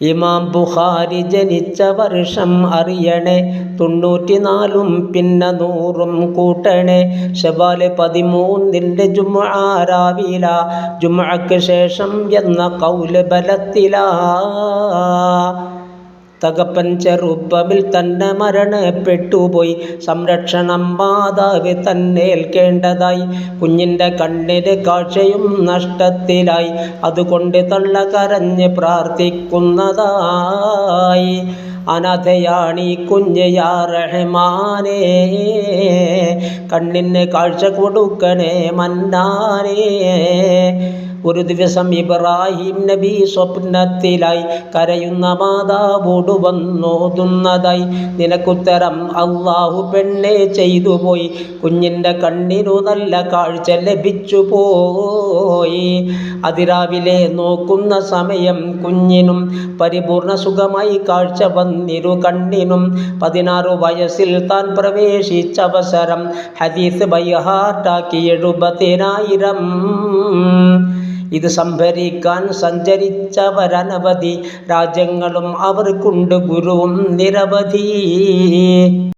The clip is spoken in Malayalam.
ഇമാം ബുഖാരി ജനിച്ച വർഷം അറിയണേ, 94 പിന്നെ 100 കൂട്ടണേ. ശവ്വാൽ 13 ജുമുഅ രാവില, ജുമുഅക്ക് ശേഷം എന്ന കൗല് ബലത്തിലാ. തകപ്പൻ ചെറുപ്പമിൽ തന്നെ മരണപ്പെട്ടുപോയി, സംരക്ഷണം മാതാവ് തന്നെ ഏൽക്കേണ്ടതായി. കുഞ്ഞിൻ്റെ കണ്ണിന് കാഴ്ചയും നഷ്ടത്തിലായി, അതുകൊണ്ട് തള്ള കരഞ്ഞ് പ്രാർത്ഥിക്കുന്നതായി. അനാഥയാണീ കുഞ്ഞ് യാ റഹ്മാനേ, കണ്ണിന് കാഴ്ച കൊടുക്കണേ മന്നാനേ. ഒരു ദിവസം ഇബ്രാഹിം നബി സ്വപ്നത്തിലായി കരയുന്ന മാതാവോട് വന്നോതുന്നതായി, നിനക്കുത്തരം അല്ലാഹു പെണ്ണെ ചെയ്തു പോയി, കുഞ്ഞിൻ്റെ കണ്ണിനു നല്ല കാഴ്ച ലഭിച്ചു പോയി. അതിരാവിലെ നോക്കുന്ന സമയം കുഞ്ഞിനും പരിപൂർണ സുഖമായി കാഴ്ച വന്നിരു കണ്ണിനും. 16 വയസ്സിൽ താൻ പ്രവേശിച്ച അവസരം ഹദീസ് ബൈഹാർട്ടാക്കി 70,000. ഇത് സംഭരിക്കാൻ സഞ്ചരിച്ചവരനവധി, രാജ്യങ്ങളും അവർക്കുണ്ട് ഗുരുവും നിരവധി.